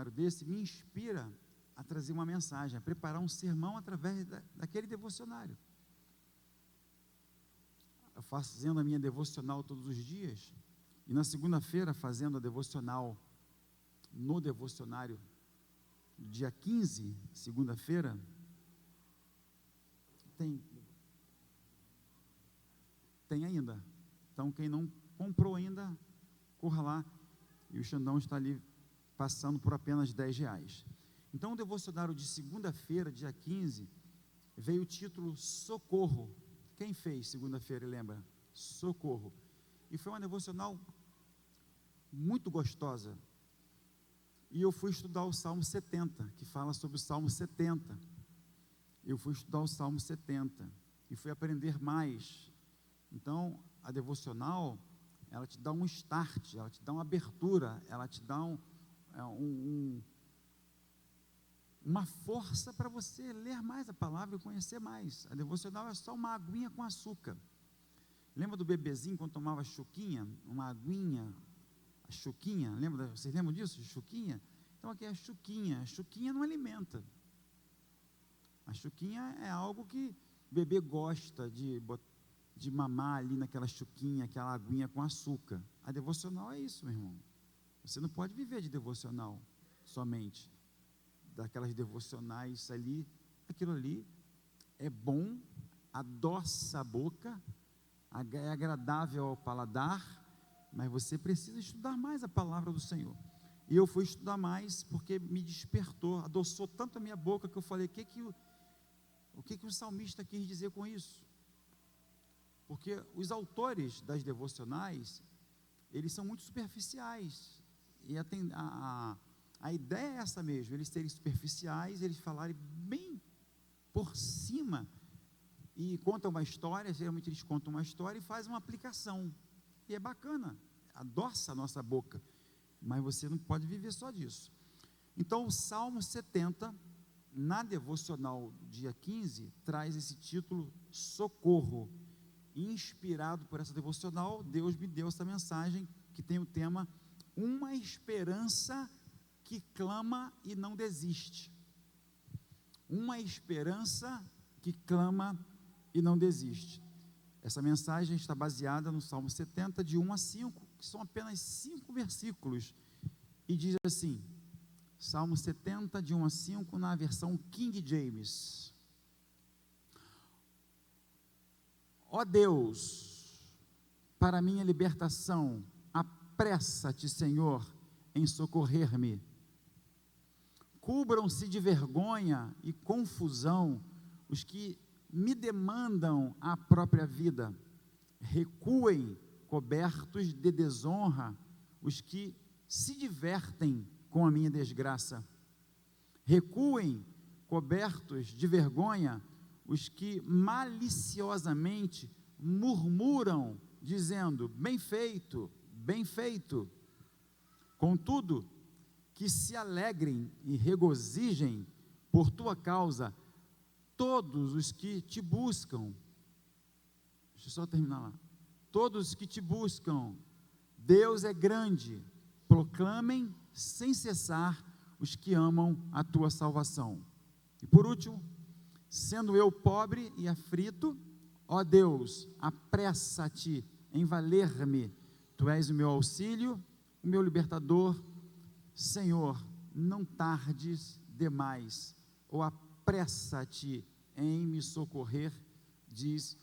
devocionário desse me inspira a trazer uma mensagem, a preparar um sermão através daquele devocionário. Eu fazendo a minha devocional todos os dias, e na segunda-feira fazendo a devocional no devocionário, dia 15, segunda-feira, tem ainda. Então, quem não comprou ainda, corra lá, e o Xandão está ali passando por apenas R$10. Então, o devocionário de segunda-feira, dia 15, veio o título Socorro. Quem fez segunda-feira, lembra? Socorro. E foi uma devocional muito gostosa. E eu fui estudar o Salmo 70, que fala sobre o Salmo 70. Eu fui estudar o Salmo 70 e fui aprender mais. Então, a devocional, ela te dá um start, ela te dá uma abertura, ela te dá uma força para você ler mais a palavra e conhecer mais. A devocional é só uma aguinha com açúcar. Lembra do bebezinho quando tomava chuquinha? Uma aguinha, a chuquinha, vocês lembram disso? Chuquinha? Então aqui é a chuquinha. A chuquinha não alimenta. A chuquinha é algo que o bebê gosta de mamar ali naquela chuquinha, aquela aguinha com açúcar. A devocional é isso, meu irmão. Você não pode viver de devocional somente. Daquelas devocionais ali, aquilo ali é bom, adoça a boca, é agradável ao paladar, mas você precisa estudar mais a palavra do Senhor. E eu fui estudar mais porque me despertou, adoçou tanto a minha boca que eu falei, o que o salmista quis dizer com isso? Porque os autores das devocionais, eles são muito superficiais, e a ideia é essa mesmo, eles serem superficiais, eles falarem bem por cima, e contam uma história, geralmente eles contam uma história e fazem uma aplicação, e é bacana, adoça a nossa boca, mas você não pode viver só disso. Então o Salmo 70, na devocional dia 15, traz esse título, Socorro. Inspirado por essa devocional, Deus me deu essa mensagem, que tem o tema, uma esperança que clama e não desiste. Uma esperança que clama e não desiste. Essa mensagem está baseada no Salmo 70, de 1 a 5, que são apenas 5 versículos, e diz assim, Salmo 70, de 1 a 5, na versão King James. Ó Deus, para minha libertação, apressa-te, Senhor, em socorrer-me. Cubram-se de vergonha e confusão os que me demandam a própria vida. Recuem, cobertos de desonra, os que se divertem com a minha desgraça. Recuem, cobertos de vergonha, os que maliciosamente murmuram, dizendo, bem feito, bem feito. Contudo, que se alegrem e regozijem por tua causa todos os que te buscam. Deixa eu só terminar lá. Todos os que te buscam, Deus é grande, proclamem sem cessar os que amam a tua salvação. E por último, sendo eu pobre e aflito, ó Deus, apressa-te em valer-me, tu és o meu auxílio, o meu libertador, Senhor, não tardes demais, ou apressa-te em me socorrer, diz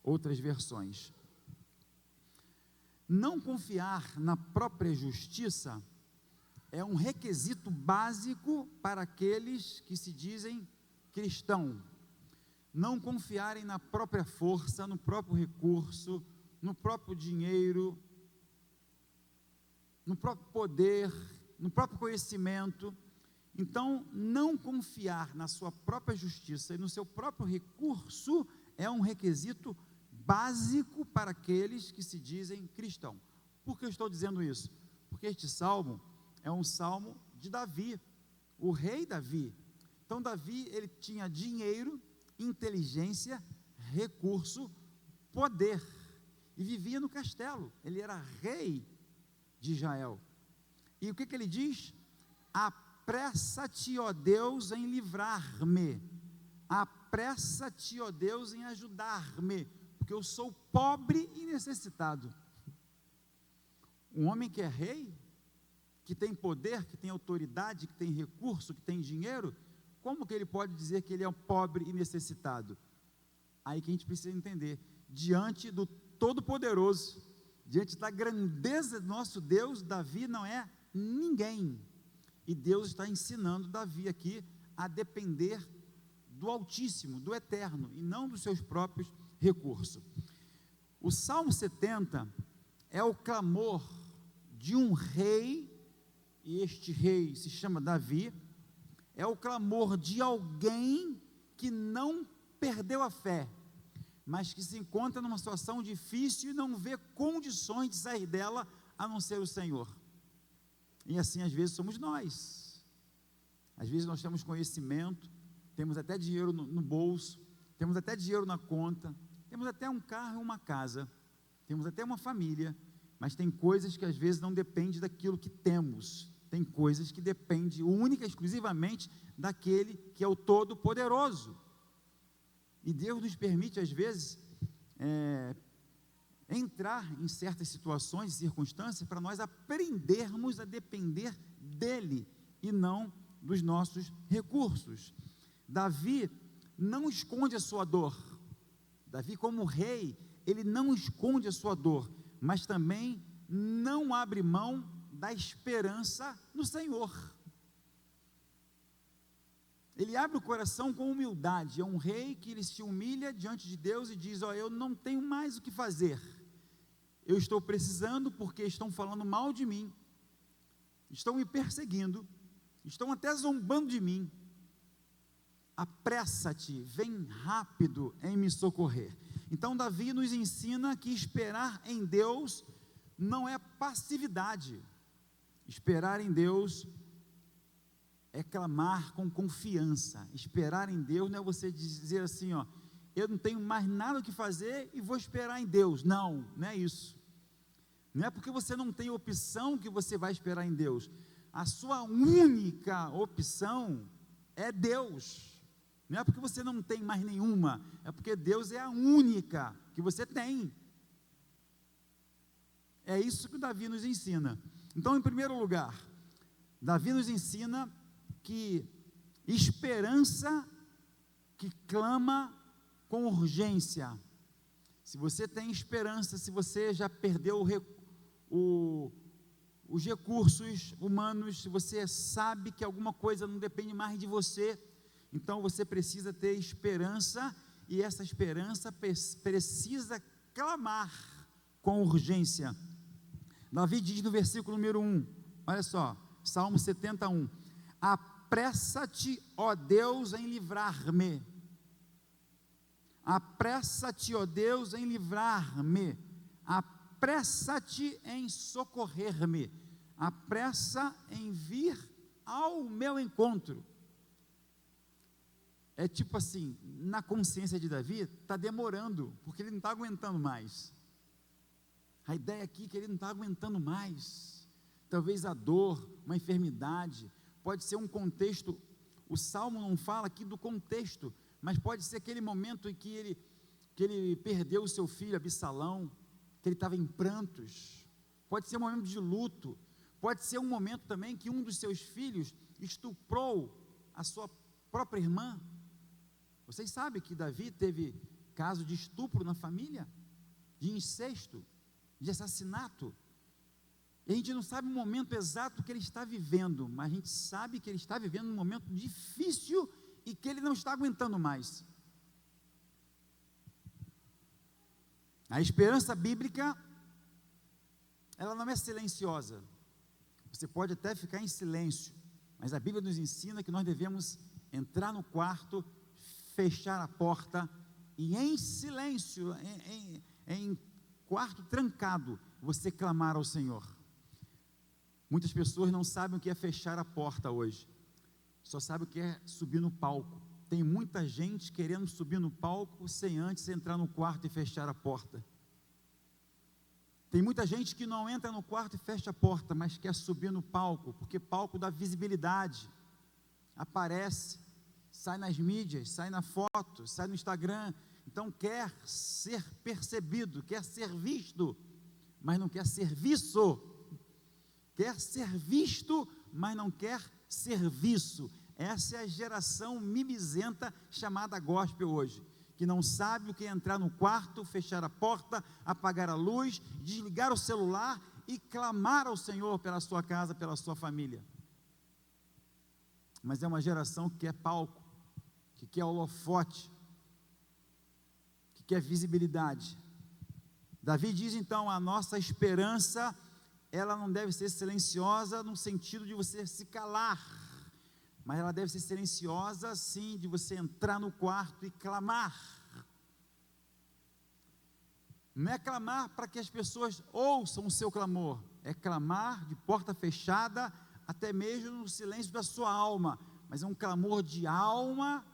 outras versões. Não confiar na própria justiça é um requisito básico para aqueles que se dizem cristão. Não confiarem na própria força, no próprio recurso, no próprio dinheiro, no próprio poder, no próprio conhecimento. Então, não confiar na sua própria justiça e no seu próprio recurso é um requisito básico para aqueles que se dizem cristão. Por que eu estou dizendo isso? Porque este salmo é um salmo de Davi, o rei Davi. Então Davi, ele tinha dinheiro, inteligência, recurso, poder, e vivia no castelo, ele era rei de Israel. E o que ele diz? apressa-te, ó Deus, em livrar-me, apressa-te, ó Deus, em ajudar-me, porque eu sou pobre e necessitado. Um homem que é rei, que tem poder, que tem autoridade, que tem recurso, que tem dinheiro, como que ele pode dizer que ele é um pobre e necessitado? Aí que a gente precisa entender, diante do Todo-Poderoso, diante da grandeza do nosso Deus, Davi não é ninguém, e Deus está ensinando Davi aqui a depender do Altíssimo, do Eterno, e não dos seus próprios recursos. O Salmo 70 é o clamor de um rei, e este rei se chama Davi, é o clamor de alguém que não perdeu a fé, mas que se encontra numa situação difícil e não vê condições de sair dela, a não ser o Senhor. E assim às vezes somos nós. Às vezes nós temos conhecimento, temos até dinheiro no bolso, temos até dinheiro na conta, temos até um carro e uma casa, temos até uma família, mas tem coisas que às vezes não dependem daquilo que temos, tem coisas que dependem única e exclusivamente daquele que é o Todo-Poderoso. E Deus nos permite às vezes entrar em certas situações e circunstâncias para nós aprendermos a depender dele e não dos nossos recursos. Davi não esconde a sua dor. Davi, como rei, ele não esconde a sua dor, mas também não abre mão da esperança no Senhor. Ele abre o coração com humildade. É um rei que ele se humilha diante de Deus e diz: ó, eu não tenho mais o que fazer, eu estou precisando porque estão falando mal de mim, estão me perseguindo, estão até zombando de mim, apressa-te, vem rápido em me socorrer. Então Davi nos ensina que esperar em Deus não é passividade, esperar em Deus é clamar com confiança. Esperar em Deus não é você dizer assim, ó, eu não tenho mais nada o que fazer e vou esperar em Deus. Não, não é isso. Não é porque você não tem opção que você vai esperar em Deus. A sua única opção é Deus. Não é porque você não tem mais nenhuma, é porque Deus é a única que você tem. É isso que Davi nos ensina. Então, em primeiro lugar, Davi nos ensina que esperança que clama com urgência. Se você tem esperança, se você já perdeu os recursos humanos, se você sabe que alguma coisa não depende mais de você, então você precisa ter esperança, e essa esperança precisa clamar com urgência. Davi diz no versículo número 1, olha só, Salmo 71, apressa-te, ó Deus, em livrar-me, apressa-te, ó Deus, em livrar-me, apressa-te em socorrer-me, apressa em vir ao meu encontro. É tipo assim, na consciência de Davi, está demorando, porque ele não está aguentando mais. A ideia aqui é que ele não está aguentando mais. Talvez a dor, uma enfermidade, pode ser um contexto, o Salmo não fala aqui do contexto, mas pode ser aquele momento em que ele perdeu o seu filho Absalão, que ele estava em prantos, pode ser um momento de luto, pode ser um momento também que um dos seus filhos estuprou a sua própria irmã. Vocês sabem que Davi teve caso de estupro na família, de incesto, de assassinato, e a gente não sabe o momento exato que ele está vivendo, mas a gente sabe que ele está vivendo um momento difícil e que ele não está aguentando mais. A esperança bíblica, ela não é silenciosa, você pode até ficar em silêncio, mas a Bíblia nos ensina que nós devemos entrar no quarto, fechar a porta e em silêncio, em quarto trancado, você clamar ao Senhor. Muitas pessoas não sabem o que é fechar a porta hoje, só sabem o que é subir no palco. Tem muita gente querendo subir no palco sem antes entrar no quarto e fechar a porta. Tem muita gente que não entra no quarto e fecha a porta, mas quer subir no palco, porque palco dá visibilidade, aparece, sai nas mídias, sai na foto, sai no Instagram, então quer ser percebido, quer ser visto, mas não quer serviço, quer ser visto, mas não quer serviço. Essa é a geração mimizenta chamada gospel hoje, que não sabe o que é entrar no quarto, fechar a porta, apagar a luz, desligar o celular e clamar ao Senhor pela sua casa, pela sua família. Mas é uma geração que quer palco, que quer holofote, que quer visibilidade. Davi diz então, a nossa esperança, ela não deve ser silenciosa no sentido de você se calar, mas ela deve ser silenciosa sim, de você entrar no quarto e clamar. Não é clamar para que as pessoas ouçam o seu clamor, é clamar de porta fechada, até mesmo no silêncio da sua alma, mas é um clamor de alma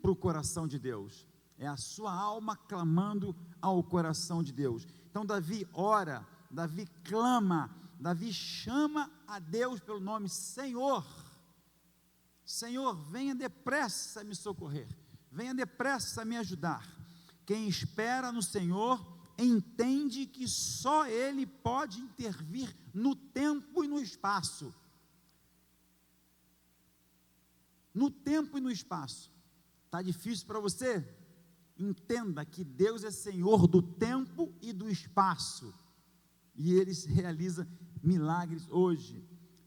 para o coração de Deus, é a sua alma clamando ao coração de Deus. Então Davi ora, Davi clama, Davi chama a Deus pelo nome Senhor. Senhor, venha depressa me socorrer, venha depressa me ajudar. Quem espera no Senhor, entende que só Ele pode intervir no tempo e no espaço. No tempo e no espaço. Está difícil para você? Entenda que Deus é Senhor do tempo e do espaço, e Ele realiza milagres hoje.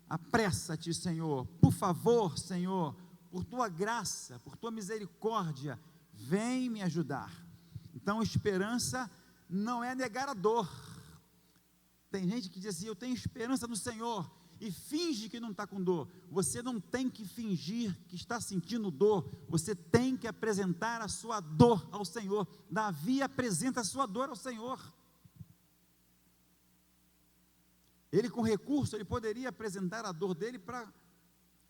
Apressa-te, Senhor, por favor, Senhor, por tua graça, por tua misericórdia, vem me ajudar. Então, esperança não é negar a dor. Tem gente que diz assim, eu tenho esperança no Senhor, e finge que não está com dor. Você não tem que fingir que está sentindo dor, você tem que apresentar a sua dor ao Senhor. Davi apresenta a sua dor ao Senhor. Ele com recurso, ele poderia apresentar a dor dele para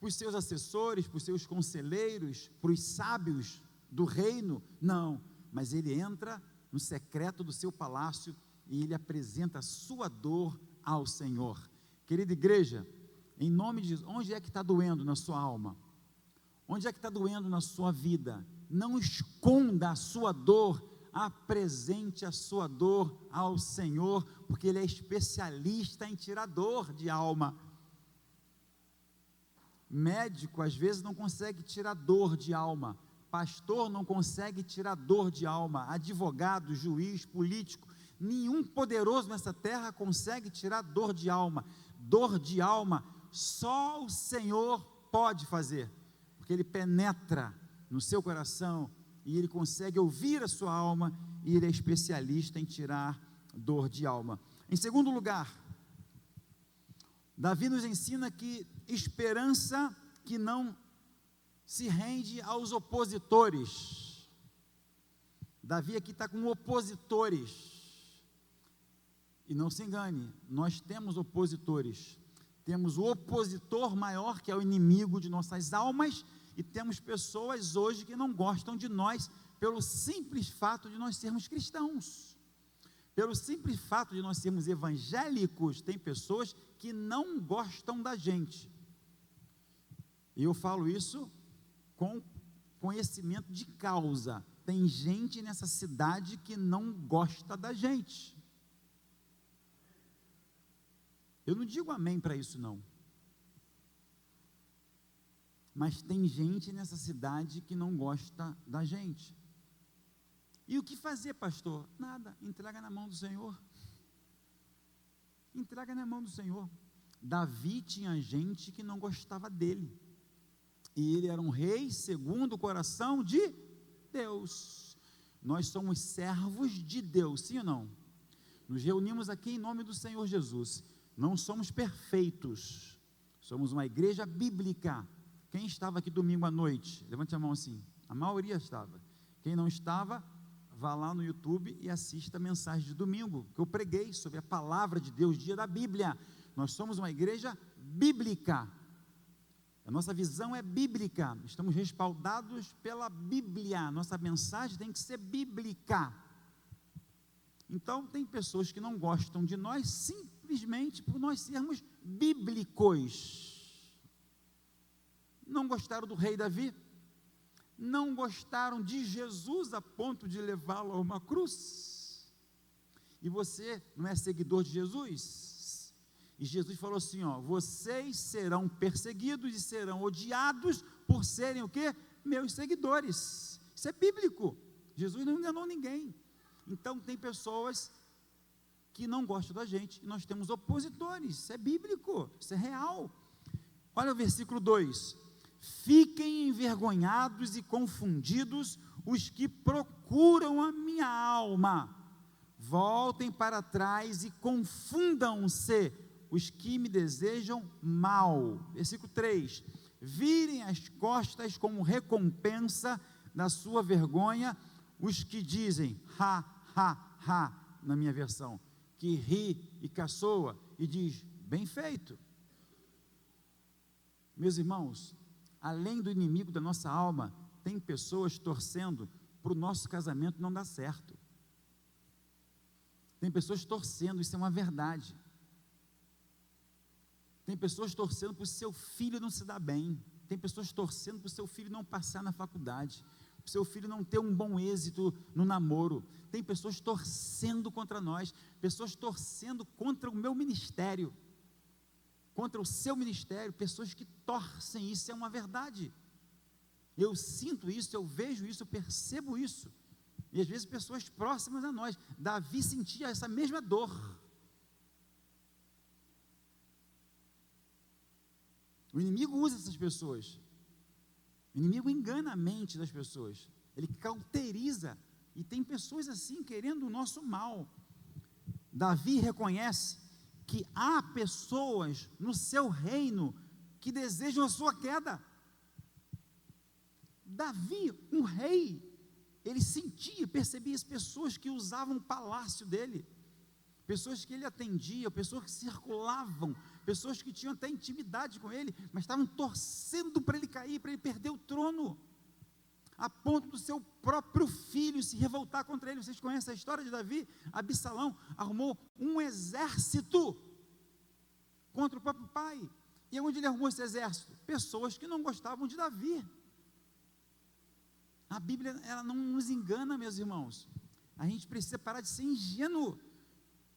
os seus assessores, para os seus conselheiros, para os sábios do reino, não, mas ele entra no secreto do seu palácio e ele apresenta a sua dor ao Senhor. Querida igreja, em nome de Jesus, onde é que está doendo na sua alma? Onde é que está doendo na sua vida? Não esconda a sua dor, apresente a sua dor ao Senhor, porque Ele é especialista em tirar dor de alma. Médico às vezes não consegue tirar dor de alma, pastor não consegue tirar dor de alma, advogado, juiz, político, nenhum poderoso nessa terra consegue tirar dor de alma. Dor de alma só o Senhor pode fazer, porque Ele penetra no seu coração e Ele consegue ouvir a sua alma, e Ele é especialista em tirar dor de alma. Em segundo lugar, Davi nos ensina que esperança que não se rende aos opositores. Davi aqui está com opositores, e não se engane, nós temos opositores, temos o opositor maior, que é o inimigo de nossas almas, e temos pessoas hoje que não gostam de nós, pelo simples fato de nós sermos cristãos, pelo simples fato de nós sermos evangélicos. Tem pessoas que não gostam da gente, e eu falo isso com conhecimento de causa. Tem gente nessa cidade que não gosta da gente. Eu não digo amém para isso não, mas tem gente nessa cidade que não gosta da gente. E o que fazer, pastor? Nada, entrega na mão do Senhor. Entrega na mão do Senhor. Davi tinha gente que não gostava dele, e ele era um rei segundo o coração de Deus. Nós somos servos de Deus, sim ou não? Nos reunimos aqui em nome do Senhor Jesus. Não somos perfeitos, somos uma igreja bíblica. Quem estava aqui domingo à noite? Levante a mão assim. A maioria estava. Quem não estava, vá lá no YouTube e assista a mensagem de domingo, que eu preguei sobre a palavra de Deus, dia da Bíblia. Nós somos uma igreja bíblica, a nossa visão é bíblica, estamos respaldados pela Bíblia, nossa mensagem tem que ser bíblica. Então, tem pessoas que não gostam de nós simplesmente por nós sermos bíblicos. Não gostaram do rei Davi, não gostaram de Jesus a ponto de levá-lo a uma cruz. E você não é seguidor de Jesus? E Jesus falou assim, ó, vocês serão perseguidos e serão odiados por serem o quê? Meus seguidores. Isso é bíblico. Jesus não enganou ninguém. Então tem pessoas que não gostam da gente, e nós temos opositores. Isso é bíblico, isso é real. Olha o versículo 2: fiquem envergonhados e confundidos os que procuram a minha alma, voltem para trás e confundam-se os que me desejam mal. Versículo 3: virem as costas como recompensa da sua vergonha os que dizem, ha, ha, ha, na minha versão, que ri e caçoa e diz, bem feito. Meus irmãos, além do inimigo da nossa alma, tem pessoas torcendo para o nosso casamento não dar certo. Tem pessoas torcendo, isso é uma verdade. Tem pessoas torcendo para o seu filho não se dar bem. Tem pessoas torcendo para o seu filho não passar na faculdade, para o seu filho não ter um bom êxito no namoro. Tem pessoas torcendo contra nós, pessoas torcendo contra o meu ministério, contra o seu ministério, pessoas que torcem, isso é uma verdade. Eu sinto isso, eu vejo isso, eu percebo isso. E às vezes pessoas próximas a nós. Davi sentia essa mesma dor. O inimigo usa essas pessoas. O inimigo engana a mente das pessoas. Ele cauteriza. E tem pessoas assim querendo o nosso mal. Davi reconhece que há pessoas no seu reino que desejam a sua queda. Davi, um rei, ele sentia, percebia as pessoas que usavam o palácio dele, pessoas que ele atendia, pessoas que circulavam, pessoas que tinham até intimidade com ele, mas estavam torcendo para ele cair, para ele perder o trono, a ponto do seu próprio filho se revoltar contra ele. Vocês conhecem a história de Davi? Absalão arrumou um exército contra o próprio pai. E onde ele arrumou esse exército? Pessoas que não gostavam de Davi. A Bíblia, ela não nos engana, meus irmãos. A gente precisa parar de ser ingênuo.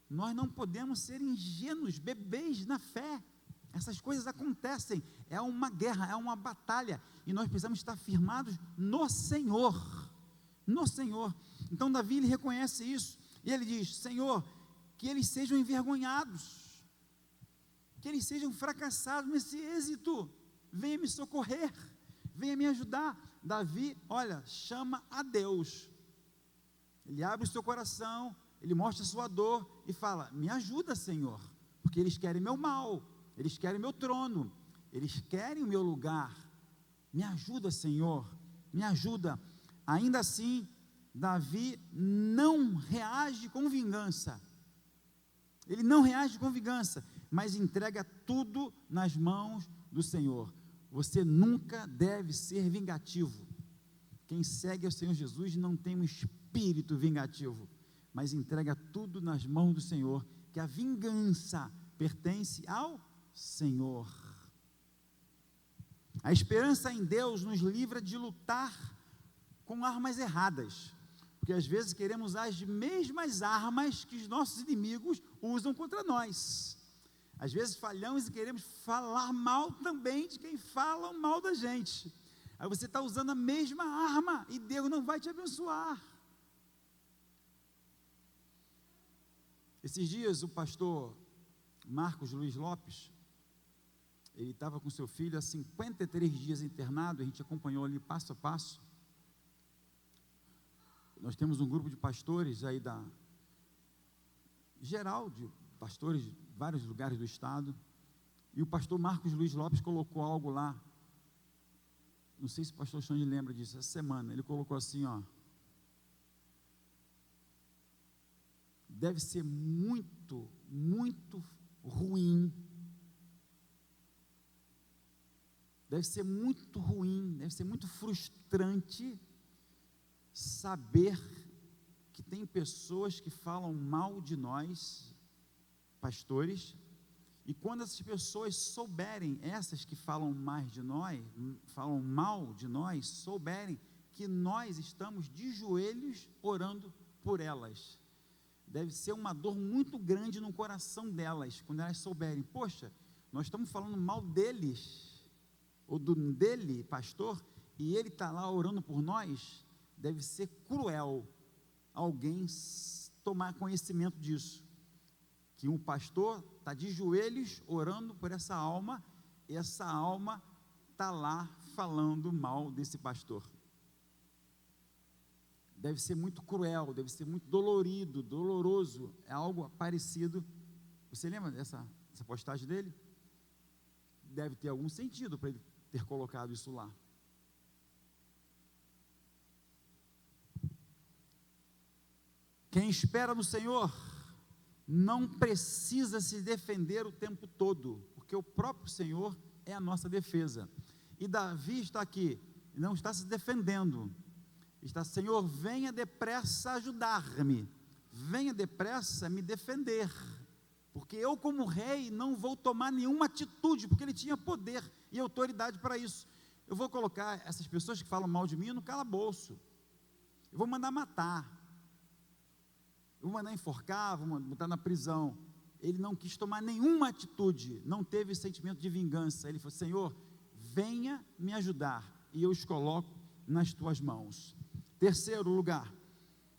Nós não podemos ser ingênuos, bebês na fé. Essas coisas acontecem, é uma guerra, é uma batalha, e nós precisamos estar firmados no Senhor, no Senhor. Então Davi, ele reconhece isso, e ele diz, Senhor, que eles sejam envergonhados, que eles sejam fracassados nesse êxito, venha me socorrer, venha me ajudar. Davi, olha, chama a Deus, ele abre o seu coração, ele mostra a sua dor, e fala, me ajuda, Senhor, porque eles querem meu mal, eles querem meu trono, eles querem o meu lugar, me ajuda, Senhor, me ajuda. Ainda assim, Davi não reage com vingança, ele não reage com vingança, mas entrega tudo nas mãos do Senhor. Você nunca deve ser vingativo. Quem segue ao Senhor Jesus não tem um espírito vingativo, mas entrega tudo nas mãos do Senhor, que a vingança pertence ao Senhor. A esperança em Deus nos livra de lutar com armas erradas, porque às vezes queremos usar as mesmas armas que os nossos inimigos usam contra nós. Às vezes falhamos e queremos falar mal também de quem fala mal da gente. Aí você está usando a mesma arma e Deus não vai te abençoar. Esses dias o pastor Marcos Luiz Lopes, ele estava com seu filho há 53 dias internado, a gente acompanhou ali passo a passo. Nós temos um grupo de pastores aí geral de pastores de vários lugares do estado, e o pastor Marcos Luiz Lopes colocou algo lá, não sei se o pastor Xande lembra disso, essa semana, ele colocou assim, ó, deve ser muito, muito ruim, deve ser muito frustrante saber que tem pessoas que falam mal de nós, pastores, e quando essas pessoas souberem, essas que falam mais de nós, falam mal de nós, souberem que nós estamos de joelhos orando por elas, deve ser uma dor muito grande no coração delas, quando elas souberem, poxa, nós estamos falando mal deles, ou dele, pastor, e ele está lá orando por nós. Deve ser cruel alguém tomar conhecimento disso, que um pastor está de joelhos orando por essa alma, e essa alma está lá falando mal desse pastor. Deve ser muito cruel, deve ser muito doloroso, é algo parecido. Você lembra dessa postagem dele? Deve ter algum sentido para ele ter colocado isso lá. Quem espera no Senhor não precisa se defender o tempo todo, porque o próprio Senhor é a nossa defesa. E Davi está aqui, não está se defendendo, está: Senhor, venha depressa ajudar-me, venha depressa me defender, porque eu, como rei, não vou tomar nenhuma atitude, porque ele tinha poder e autoridade para isso. Eu vou colocar essas pessoas que falam mal de mim no calabouço, eu vou mandar matar, eu vou mandar enforcar, vou botar na prisão. Ele não quis tomar nenhuma atitude, não teve sentimento de vingança. Ele falou: Senhor, venha me ajudar, e eu os coloco nas tuas mãos. Terceiro lugar,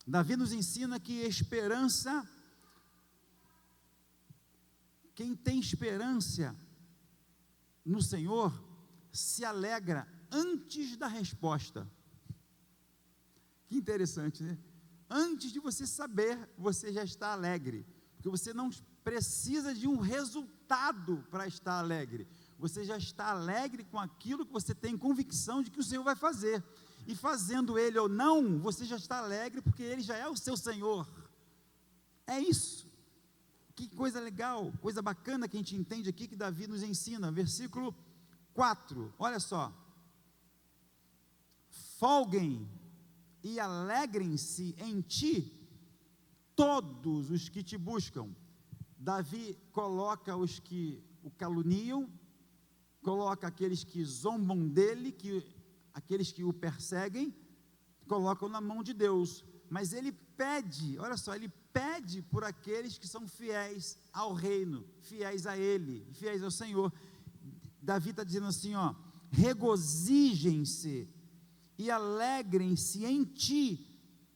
Davi nos ensina que esperança, quem tem esperança no Senhor, se alegra antes da resposta. Que interessante, né? Antes de você saber, você já está alegre, porque você não precisa de um resultado para estar alegre, você já está alegre com aquilo que você tem convicção de que o Senhor vai fazer, e fazendo Ele ou não, você já está alegre, porque Ele já é o seu Senhor. É isso. Que coisa legal, coisa bacana que a gente entende aqui, que Davi nos ensina. Versículo 4, olha só: folguem e alegrem-se em ti todos os que te buscam. Davi coloca os que o caluniam, coloca aqueles que zombam dele, aqueles que o perseguem, colocam na mão de Deus, mas ele pede, olha só, ele pede por aqueles que são fiéis ao reino, fiéis a ele, fiéis ao Senhor. Davi está dizendo assim, ó: regozijem-se e alegrem-se em ti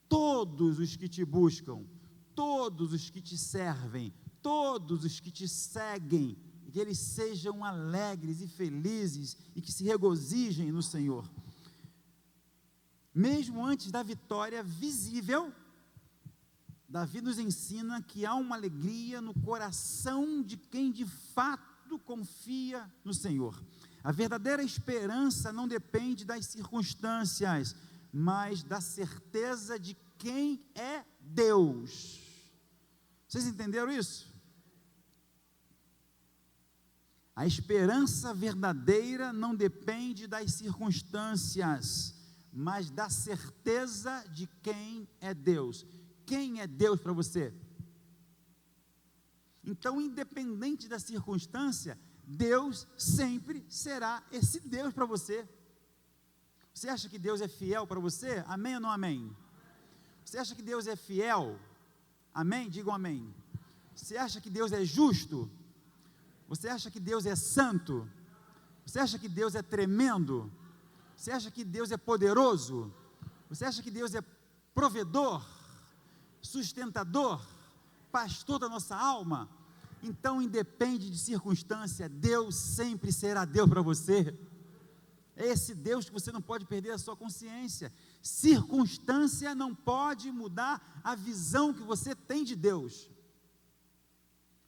todos os que te buscam, todos os que te servem, todos os que te seguem, que eles sejam alegres e felizes, e que se regozijem no Senhor. Mesmo antes da vitória visível, Davi nos ensina que há uma alegria no coração de quem de fato confia no Senhor. A verdadeira esperança não depende das circunstâncias, mas da certeza de quem é Deus. Vocês entenderam isso? A esperança verdadeira não depende das circunstâncias, mas da certeza de quem é Deus. Quem é Deus para você? Então, independente da circunstância, Deus sempre será esse Deus para você. Você acha que Deus é fiel para você? Amém ou não amém? Você acha que Deus é fiel? Amém? Digam amém. Você acha que Deus é justo? Você acha que Deus é santo? Você acha que Deus é tremendo? Você acha que Deus é poderoso? Você acha que Deus é provedor, sustentador, pastor da nossa alma? Então, independe de circunstância, Deus sempre será Deus para você. É esse Deus que você não pode perder a sua consciência. Circunstância não pode mudar a visão que você tem de Deus.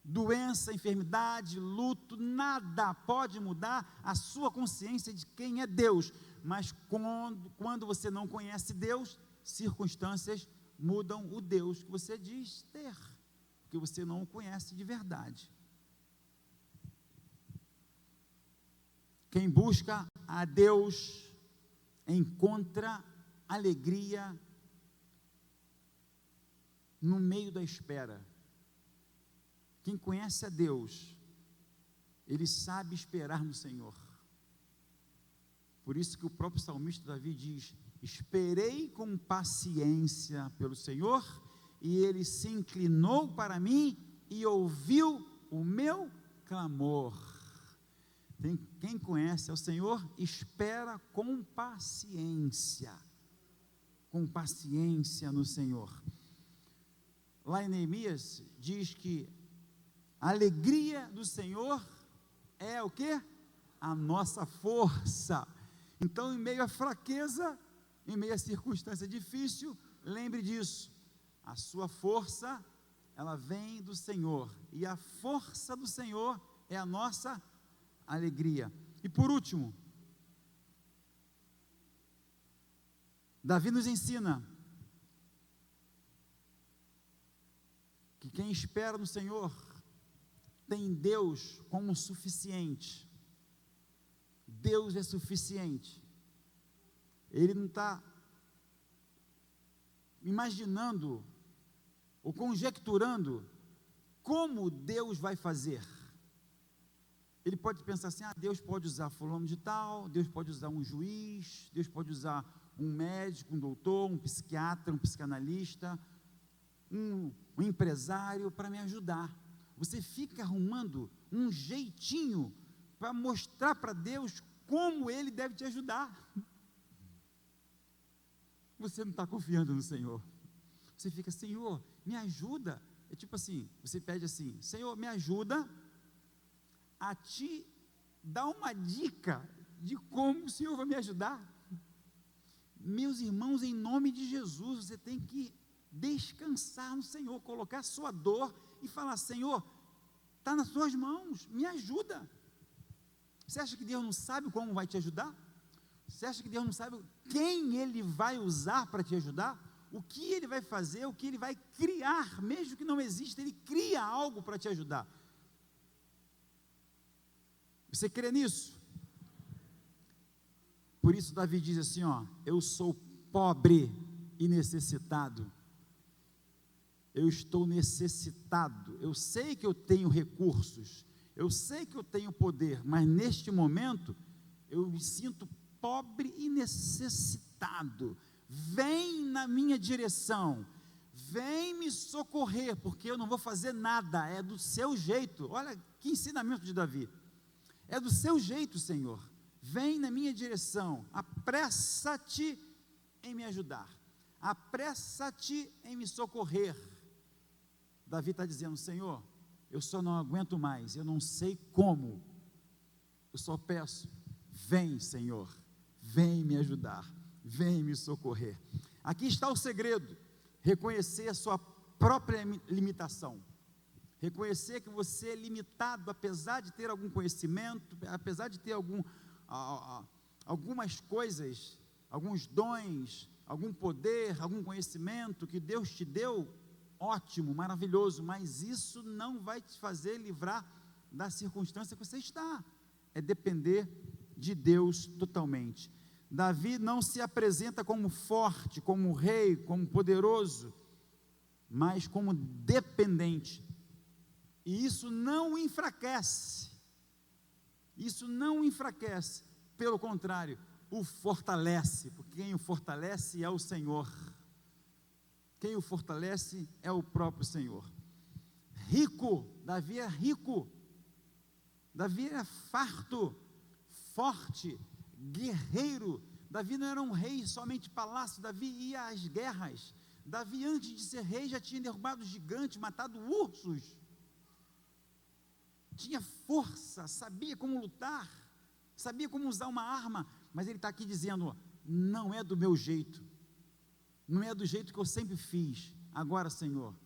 Doença, enfermidade, luto, nada pode mudar a sua consciência de quem é Deus. Mas quando você não conhece Deus, circunstâncias mudam o Deus que você diz ter, porque você não o conhece de verdade. Quem busca a Deus encontra alegria no meio da espera. Quem conhece a Deus, ele sabe esperar no Senhor. Por isso que o próprio salmista Davi diz: esperei com paciência pelo Senhor, e ele se inclinou para mim e ouviu o meu clamor. Quem conhece ao Senhor, espera com paciência no Senhor. Lá em Neemias diz que a alegria do Senhor é o quê? A nossa força. Então, em meio à fraqueza, em meio à circunstância difícil, lembre disso, a sua força, ela vem do Senhor, e a força do Senhor é a nossa alegria. E por último, Davi nos ensina que quem espera no Senhor tem Deus como suficiente. Deus é suficiente. Ele não está imaginando ou conjecturando como Deus vai fazer. Ele pode pensar assim: Deus pode usar fulano de tal, Deus pode usar um juiz, Deus pode usar um médico, um doutor, um psiquiatra, um psicanalista, um empresário para me ajudar. Você fica arrumando um jeitinho para mostrar para Deus como Ele deve te ajudar. Você não está confiando no Senhor. Você fica: Senhor, me ajuda. É tipo assim, você pede assim: Senhor, me ajuda a te dar uma dica de como o Senhor vai me ajudar. Meus irmãos, em nome de Jesus, você tem que descansar no Senhor, colocar a sua dor e falar: Senhor, está nas suas mãos, me ajuda. Você acha que Deus não sabe como vai te ajudar? Você acha que Deus não sabe quem Ele vai usar para te ajudar? O que Ele vai fazer, o que Ele vai criar, mesmo que não exista, Ele cria algo para te ajudar. Você crê nisso? Por isso Davi diz assim: eu sou pobre e necessitado. Eu estou necessitado. Eu sei que eu tenho recursos, eu sei que eu tenho poder, mas neste momento eu me sinto pobre e necessitado. Vem na minha direção, vem me socorrer, porque eu não vou fazer nada, é do seu jeito. Olha que ensinamento de Davi. É do seu jeito, Senhor. Vem na minha direção, apressa-te em me ajudar, apressa-te em me socorrer. Davi está dizendo: Senhor, eu só não aguento mais, eu não sei como, eu só peço, vem, Senhor, vem me ajudar, vem me socorrer. Aqui está o segredo: reconhecer a sua própria limitação, reconhecer que você é limitado, apesar de ter algum conhecimento, apesar de ter algumas coisas, alguns dons, algum poder, algum conhecimento que Deus te deu, ótimo, maravilhoso, mas isso não vai te fazer livrar da circunstância que você está. É depender de Deus totalmente. Davi não se apresenta como forte, como rei, como poderoso, mas como dependente. E isso não o enfraquece. Isso não o enfraquece, pelo contrário, o fortalece, porque quem o fortalece é o Senhor. Quem o fortalece é o próprio Senhor. Rico, Davi é rico. Davi é farto, forte, guerreiro. Davi não era um rei somente de palácio, Davi ia às guerras. Davi, antes de ser rei, já tinha derrubado gigantes, matado ursos. Tinha força, sabia como lutar, sabia como usar uma arma, mas ele está aqui dizendo: não é do meu jeito, não é do jeito que eu sempre fiz. Agora, Senhor,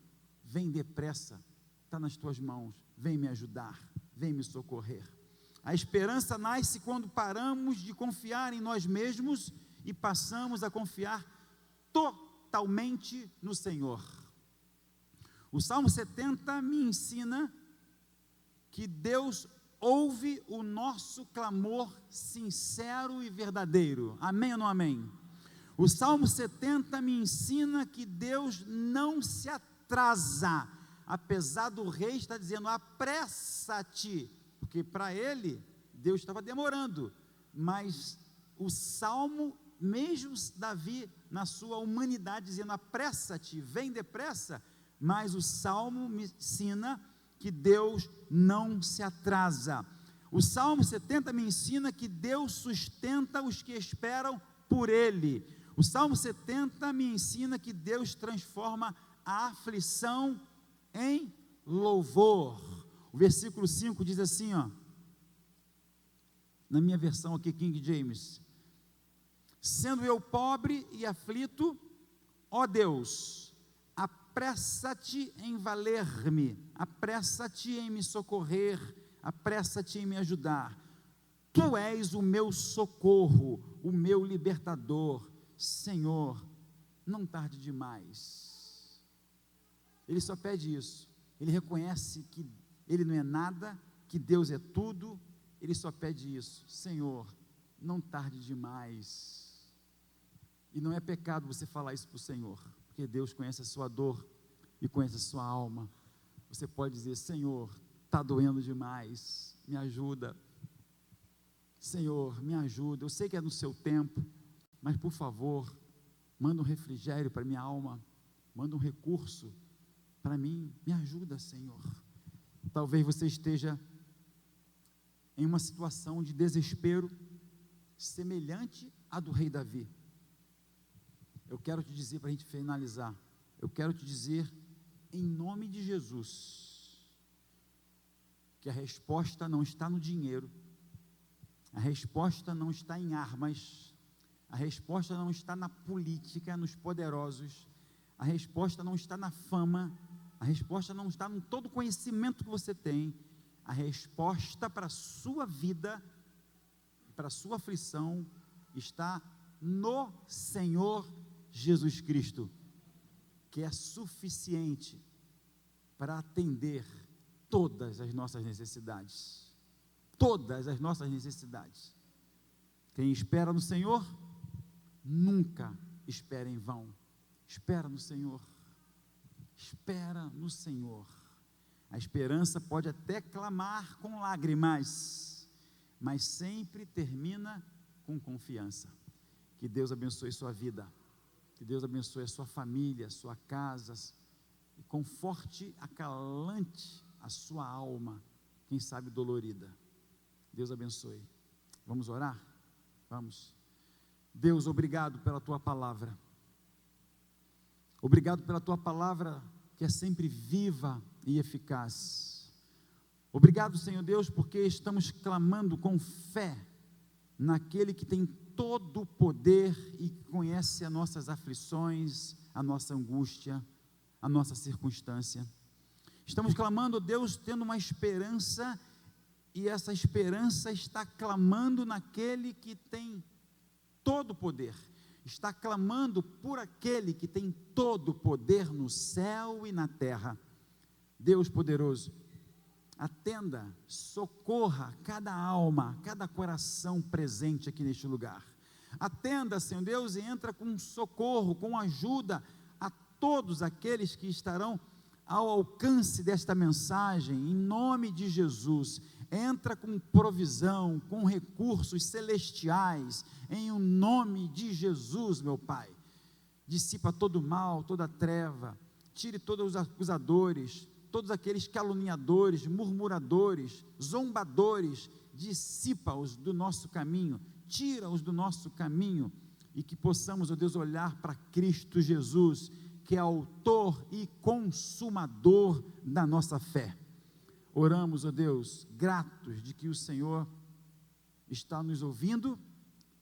vem depressa, está nas tuas mãos, vem me ajudar, vem me socorrer. A esperança nasce quando paramos de confiar em nós mesmos e passamos a confiar totalmente no Senhor. O Salmo 70 me ensina que Deus ouve o nosso clamor sincero e verdadeiro. Amém ou não amém? O Salmo 70 me ensina que Deus não se atrasa, apesar do rei estar dizendo, apressa-te, porque para ele, Deus estava demorando, mas o salmo, mesmo Davi, na sua humanidade, dizendo, apressa-te, vem depressa, mas o salmo me ensina que Deus não se atrasa. O Salmo 70 me ensina que Deus sustenta os que esperam por Ele. O Salmo 70 me ensina que Deus transforma a aflição em louvor. O versículo 5 diz assim, ó, na minha versão aqui, King James: sendo eu pobre e aflito, ó Deus, apressa-te em valer-me, apressa-te em me socorrer, apressa-te em me ajudar. Tu és o meu socorro, o meu libertador. Senhor, não tarde demais. Ele só pede isso. Ele reconhece que ele não é nada, que Deus é tudo. Ele só pede isso. Senhor, não tarde demais. E não é pecado você falar isso para o Senhor, porque Deus conhece a sua dor e conhece a sua alma. Você pode dizer, Senhor, está doendo demais, me ajuda. Senhor, me ajuda. Eu sei que é no seu tempo, mas por favor, manda um refrigério para minha alma, manda um recurso para mim, me ajuda, Senhor. Talvez você esteja em uma situação de desespero semelhante à do rei Davi. Eu quero te dizer, para a gente finalizar, eu quero te dizer, em nome de Jesus, que a resposta não está no dinheiro, a resposta não está em armas, a resposta não está na política, nos poderosos, a resposta não está na fama, a resposta não está em todo o conhecimento que você tem. A resposta para a sua vida, para a sua aflição, está no Senhor Jesus Cristo, que é suficiente para atender todas as nossas necessidades. Todas as nossas necessidades. Quem espera no Senhor, nunca espera em vão. Espera no Senhor. Espera no Senhor. A esperança pode até clamar com lágrimas, mas sempre termina com confiança. Que Deus abençoe sua vida, que Deus abençoe a sua família, a sua casa, e conforte, acalante a sua alma, quem sabe dolorida. Deus abençoe. Vamos orar? Vamos. Deus, obrigado pela tua palavra. Obrigado pela tua palavra que é sempre viva e eficaz. Obrigado, Senhor Deus, porque estamos clamando com fé naquele que tem todo o poder e conhece as nossas aflições, a nossa angústia, a nossa circunstância. Estamos clamando, Deus, tendo uma esperança, e essa esperança está clamando naquele que tem todo o poder. Está clamando por aquele que tem todo o poder no céu e na terra. Deus poderoso, atenda, socorra cada alma, cada coração presente aqui neste lugar. Atenda, Senhor Deus, e entra com socorro, com ajuda a todos aqueles que estarão ao alcance desta mensagem, em nome de Jesus. Entra com provisão, com recursos celestiais, em o nome de Jesus, meu Pai. Dissipa todo o mal, toda a treva, tire todos os acusadores, todos aqueles caluniadores, murmuradores, zombadores, dissipa-os do nosso caminho, tira-os do nosso caminho, e que possamos, ó Deus, olhar para Cristo Jesus, que é autor e consumador da nossa fé. Oramos, ó Deus, gratos de que o Senhor está nos ouvindo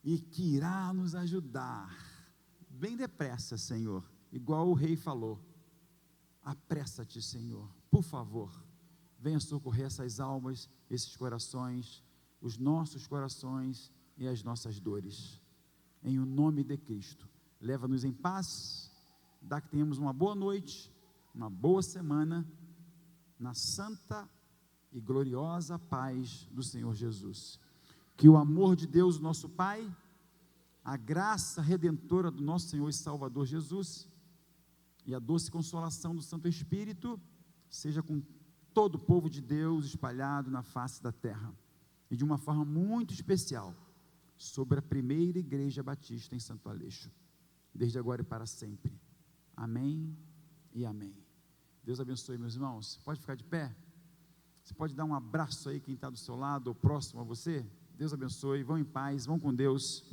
e que irá nos ajudar, bem depressa, Senhor, igual o rei falou. Apressa-te, Senhor, por favor, venha socorrer essas almas, esses corações, os nossos corações e as nossas dores, em o nome de Cristo. Leva-nos em paz, dá que tenhamos uma boa noite, uma boa semana, na santa e gloriosa paz do Senhor Jesus. Que o amor de Deus, nosso Pai, a graça redentora do nosso Senhor e Salvador Jesus, e a doce consolação do Santo Espírito seja com todo o povo de Deus espalhado na face da terra, e de uma forma muito especial, sobre a primeira igreja batista em Santo Aleixo, desde agora e para sempre. Amém e amém. Deus abençoe, meus irmãos. Pode ficar de pé? Você pode dar um abraço aí quem está do seu lado ou próximo a você? Deus abençoe, vão em paz, vão com Deus.